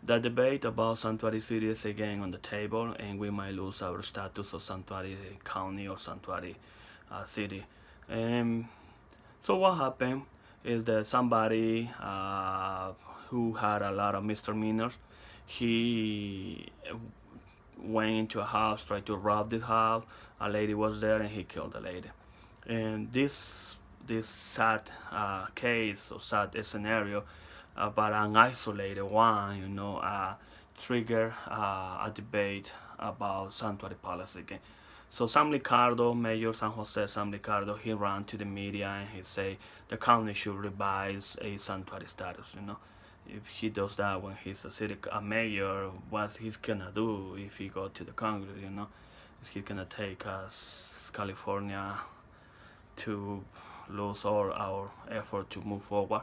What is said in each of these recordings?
The debate about sanctuary city is again on the table, and we might lose our status of sanctuary county or sanctuary city. Um, so what happened is that somebody who had a lot of misdemeanors, he went into a house, tried to rob this house. A lady was there, and he killed the lady. And this sad case or sad scenario, but an isolated one, trigger a debate about sanctuary policy again. So Sam Ricardo, Mayor San Jose Sam Ricardo, he ran to the media and he said the county should revise a sanctuary status. If he does that when he's a mayor, what he's gonna do if he go to the Congress? Is he gonna take us California to lose all our effort to move forward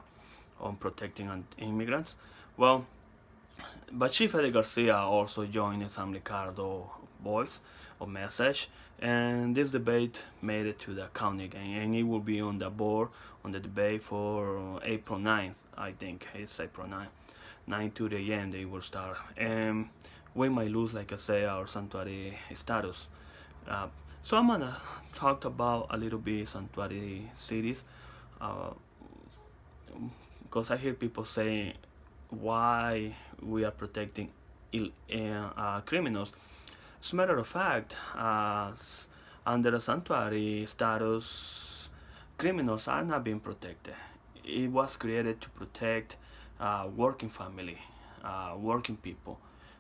on protecting immigrants? Well, but Chief Eddie Garcia also joined the San Ricardo voice or message, and this debate made it to the county again, and it will be on the board on the debate for April 9th. I think it's April 9th. 9 to the end they will start, and we might lose, like I say, our sanctuary status. So I'm gonna talk about a little bit sanctuary cities, uh, because I hear people saying why we are protecting criminals. As a matter of fact, under the sanctuary status, criminals are not being protected. It was created to protect working family, working people,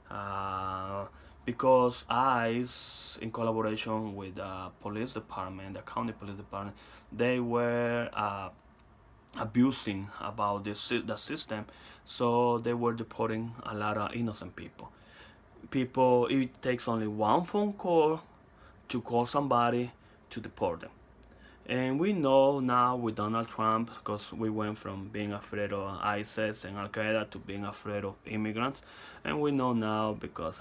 uh, because ICE, in collaboration with the police department, the county police department, they were abusing about the system, so they were deporting a lot of innocent people. It takes only one phone call to call somebody to deport them. And we know now with Donald Trump, because we went from being afraid of ISIS and Al Qaeda to being afraid of immigrants, and we know now because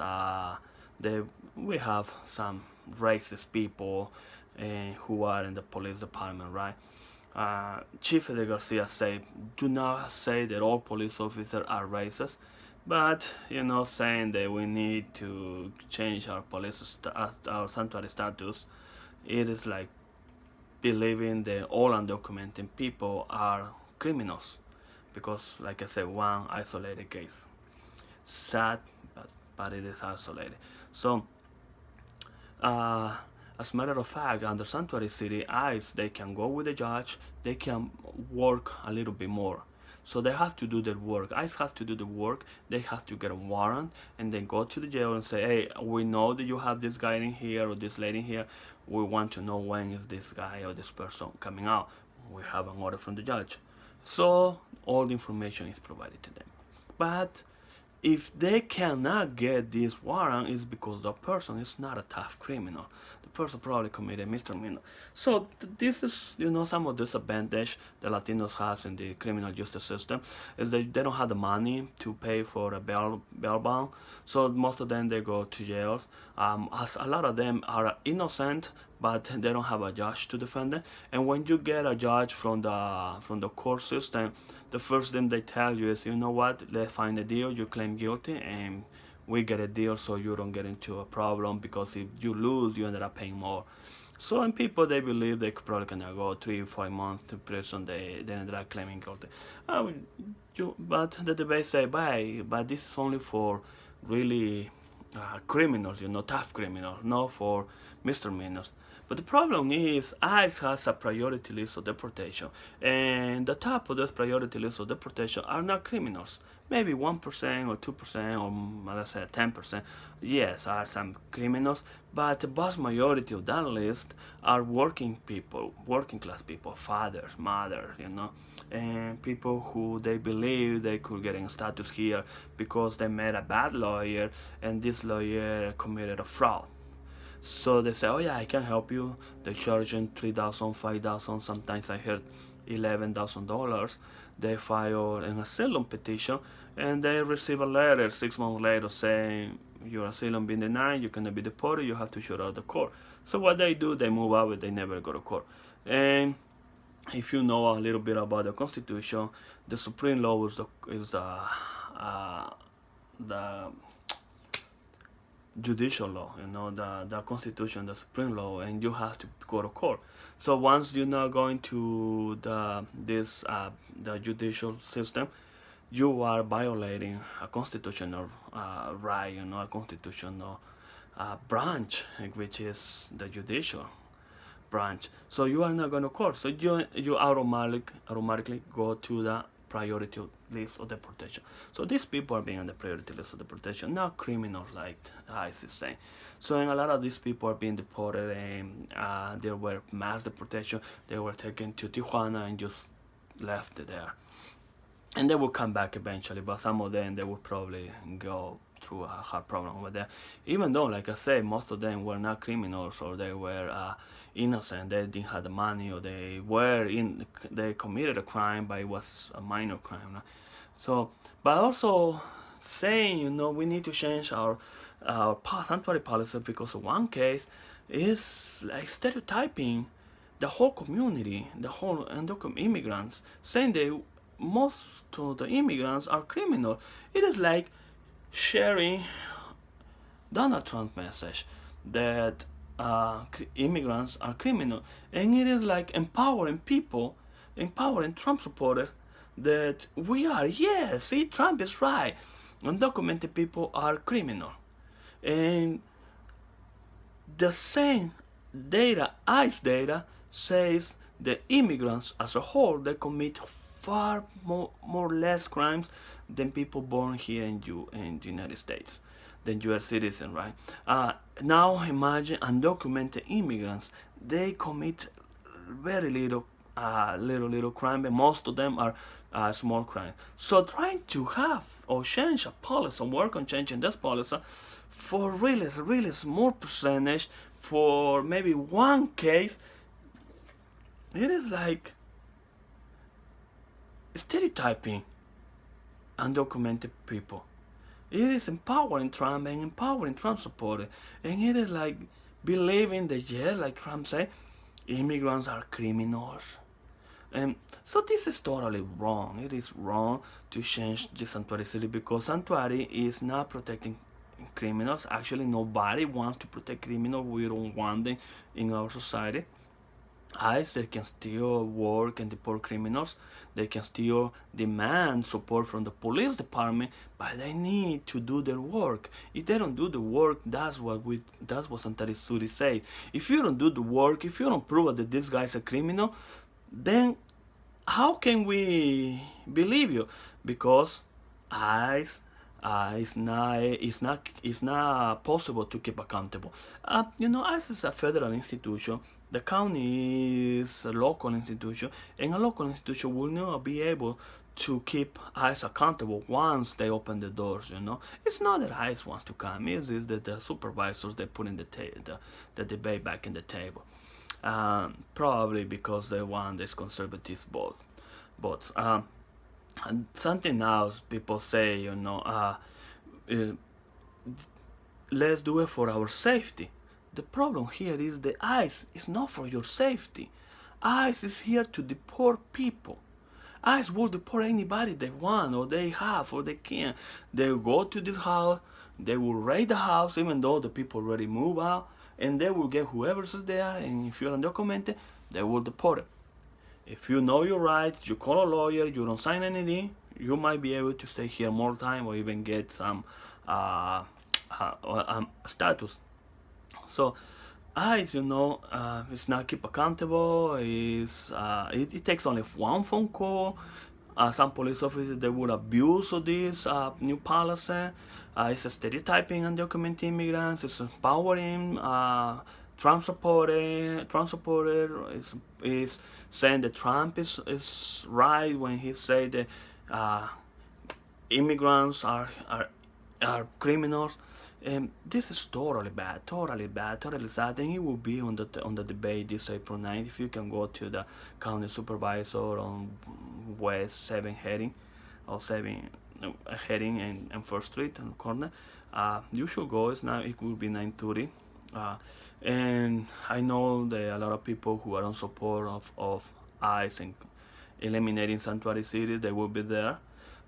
we have some racist people who are in the police department, right? Chief De Garcia said, "Do not say that all police officers are racist, but saying that we need to change our our sanctuary status, it is like believing that all undocumented people are criminals, because, like I said, one isolated case. Sad, but it is isolated. So, as a matter of fact, under Sanctuary City, ICE, they can go with the judge, they can work a little bit more. So they have to do their work. ICE has to do the work. They have to get a warrant and then go to the jail and say, hey, we know that you have this guy in here or this lady in here. We want to know when is this guy or this person coming out. We have an order from the judge. So all the information is provided to them. But if they cannot get this warrant, it's because the person is not a tough criminal. The person probably committed misdemeanor. So this is, some of the disadvantage the Latinos have in the criminal justice system is that they don't have the money to pay for a bail bond. So most of them, they go to jails. As a lot of them are innocent, but they don't have a judge to defend them. And when you get a judge from the court system, the first thing they tell you is, you know what, let's find a deal, you claim guilty, and we get a deal so you don't get into a problem, because if you lose, you ended up paying more. So, and people, they believe they could probably gonna go 3 or 4 months to prison, they ended up claiming guilty. But the debate say, but this is only for really criminals, tough criminals, not for misdemeanors. But the problem is ICE has a priority list of deportation, and the top of this priority list of deportation are not criminals. Maybe 1% or 2% or let's say 10%. Yes, are some criminals, but the vast majority of that list are working people, working class people, fathers, mothers, and people who they believe they could get in status here because they met a bad lawyer and this lawyer committed a fraud. So they say, oh yeah, I can help you. They charge them $3,000, $5,000. Sometimes I heard $11,000. They file an asylum petition, and they receive a letter 6 months later saying your asylum been denied, you cannot be deported, you have to show out the court. So what they do, they move out, but they never go to court. And if you know a little bit about the Constitution, the Supreme Law is the the judicial law, the constitution, the supreme law, and you have to go to court. So once you're not going to the judicial system, you are violating a constitutional right, a constitutional branch, which is the judicial branch. So you are not going to court. So you automatically go to the priority list of deportation. So these people are being on the priority list of deportation, not criminals like ICE is saying. So and a lot of these people are being deported, and there were mass deportation. They were taken to Tijuana and just left there. And they will come back eventually, but some of them, they will probably go through a hard problem over there. Even though, like I said, most of them were not criminals, or they were innocent. They didn't have the money, or they committed a crime, but it was a minor crime. Right? So, but also saying, we need to change our sanctuary policy, because one case is like stereotyping the whole community, the whole undocumented immigrants, saying they most of the immigrants are criminal. It is like sharing Donald Trump's message that immigrants are criminal, and it is like empowering people, empowering Trump supporters, that we are, yes, see, Trump is right, undocumented people are criminal. And the same data, ICE data, says the immigrants as a whole, they commit far more less crimes than people born here in the United States, than U.S. citizens, right? Now imagine undocumented immigrants. They commit very little crime, and most of them are small crime. So trying to have or change a policy, work on changing this policy for really small percentage, for maybe one case, it is like stereotyping undocumented people. It is empowering Trump and empowering Trump supporters, and it is like believing that, yeah, like Trump said, immigrants are criminals. And so this is totally wrong. It is wrong to change the sanctuary city, because sanctuary is not protecting criminals. Actually, nobody wants to protect criminals. We don't want them in our society. ICE, they can still work and deport criminals. They can still demand support from the police department, but they need to do their work. If they don't do the work, that's what Santari Suri says. If you don't do the work, if you don't prove that this guy is a criminal, then how can we believe you? Because ICE it's not possible to keep accountable. ICE is a federal institution. The county is a local institution, and a local institution will not be able to keep ICE accountable once they open the doors. It's not that ICE wants to come; it's that the supervisors, they put in the debate back in the table. Probably because they want this conservative votes. And something else people say, let's do it for our safety. The problem here is the ICE is not for your safety. ICE is here to deport people. ICE will deport anybody they want, or they have, or they can. They will go to this house, they will raid the house, even though the people already move out, and they will get whoever's there, and if you're undocumented, they will deport it. If you know your rights, you call a lawyer, you don't sign anything, you might be able to stay here more time, or even get some status. So ICE, it's not keep accountable. It takes only one phone call. Some police officers, they would abuse of this new policy. It's a stereotyping undocumented immigrants. It's empowering. Trump supporter is saying that Trump is right when he said that immigrants are criminals. This is totally bad, totally sad, and it will be on the debate this April 9th. If you can go to the county supervisor on West 7 heading, or 7 heading and 1st Street on the corner, you should go. It will be 9:30. And I know that a lot of people who are in support of ICE and eliminating sanctuary cities, they will be there.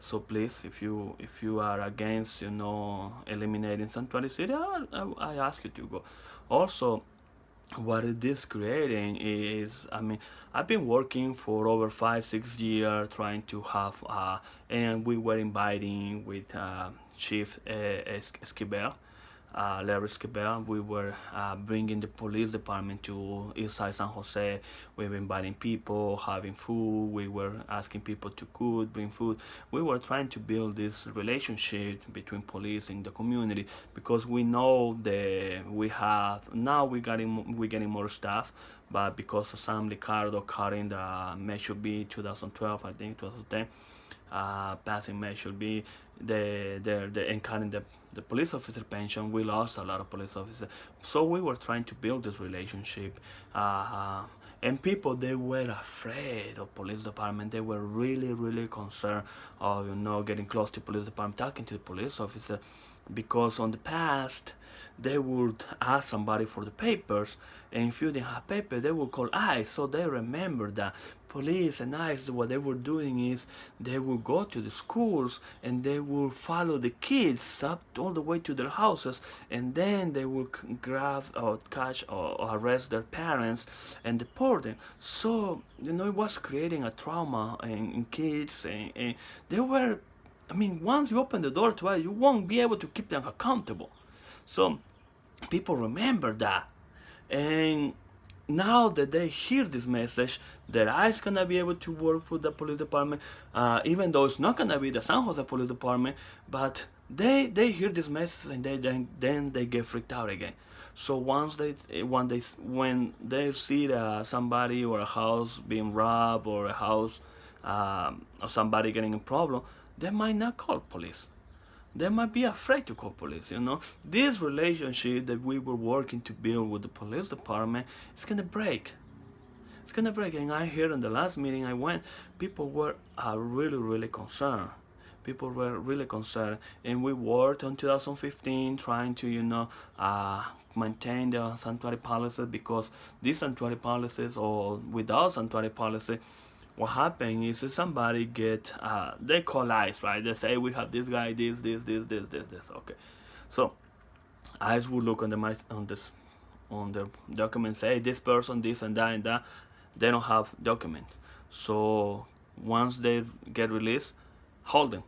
So please, if you are against, eliminating Sanctuary City, I ask you to go. Also, what it is creating is, I mean, I've been working for over 5 6 years trying to have, and we were inviting with Chief Esquivel, Larry Esquivel. We were bringing the police department to Eastside San Jose. We were inviting people, having food. We were asking people to cook, bring food. We were trying to build this relationship between police and the community, because we know that we have now we getting more staff, but because of Sam Ricardo cutting the Measure B 2012, I think 2010, passing Measure B, and cutting the police officer pension, we lost a lot of police officers. So we were trying to build this relationship. And people, they were afraid of police department. They were really really concerned of, getting close to police department, talking to the police officer, because on the past they would ask somebody for the papers, and if you didn't have paper, they would call ICE. So they remember that police and ICE, what they were doing is they would go to the schools and they would follow the kids up all the way to their houses, and then they would grab or catch or arrest their parents and deport them. So it was creating a trauma in kids, and they were, I mean, once you open the door to it, you won't be able to keep them accountable. So people remember that. And now that they hear this message, that ICE gonna be able to work with the police department, even though it's not gonna be the San Jose Police Department, but they hear this message, and then they get freaked out again. So when they see somebody or a house being robbed, or a house, or somebody getting in problem, they might not call police. They might be afraid to call police. This relationship that we were working to build with the police department is gonna break. It's gonna break. And I heard in the last meeting I went, people were really really concerned. People were really concerned, and we worked on 2015 trying to maintain the sanctuary policies, because these sanctuary policies, or without sanctuary policy, what happened is if somebody they call ICE, right? They say, we have this guy, this. Okay, so ICE will look on the documents, say this person, this and that and that. They don't have documents. So once they get released, hold them.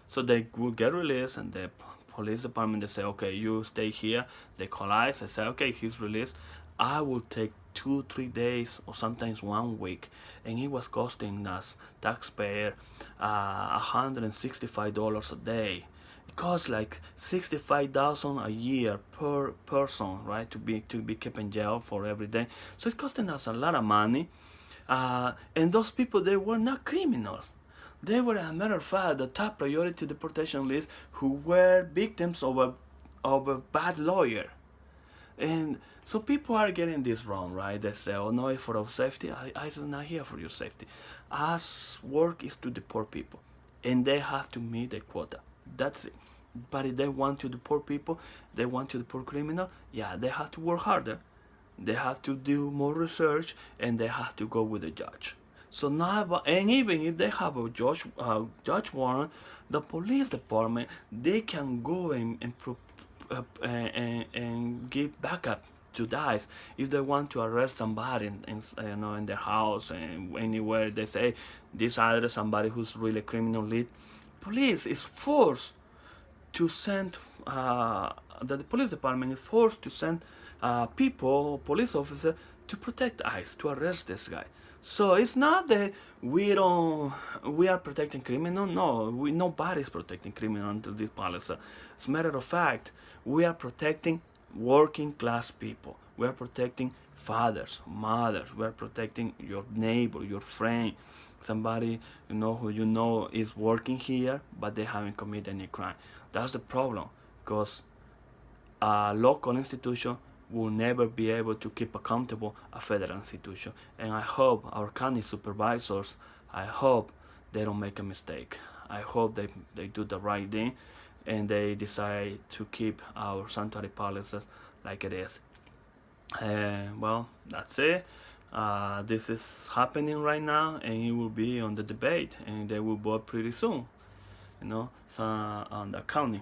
So they will get released, and the police department, they say, okay, you stay here. They call ICE. They say, okay, he's released. I will take 2-3 days, or sometimes 1 week, and it was costing us taxpayer $165 a day. It costs like $65,000 a year per person, right, to be kept in jail for every day. So it's costing us a lot of money. And those people, they were not criminals. They were, as a matter of fact, the top priority deportation list, who were victims of a bad lawyer. And so people are getting this wrong, right? They say, oh no, it's for our safety. ICE is not here for your safety. Us work is to deport people, and they have to meet the quota. That's it. But if they want to deport people, they want to deport criminals, yeah, they have to work harder. They have to do more research, and they have to go with the judge. So now, and even if they have a judge warrant, the police department, they can go and give backup to ICE if they want to arrest somebody in their house and anywhere. They say this either somebody who's really criminal lead. Police is forced to send the police department is forced to send police officers to protect ICE, to arrest this guy. So it's not that we are protecting criminal. No, nobody's protecting criminal under this policy. As a matter of fact, we are protecting working class people. We are protecting fathers, mothers. We are protecting your neighbor, your friend, somebody who is working here, but they haven't committed any crime. That's the problem, because a local institution will never be able to keep accountable a federal institution. And I hope our county supervisors, I hope they don't make a mistake. I hope they do the right thing, and they decide to keep our sanctuary policies like it is. Well, that's it. This is happening right now, and it will be on the debate, and they will vote pretty soon. on the county.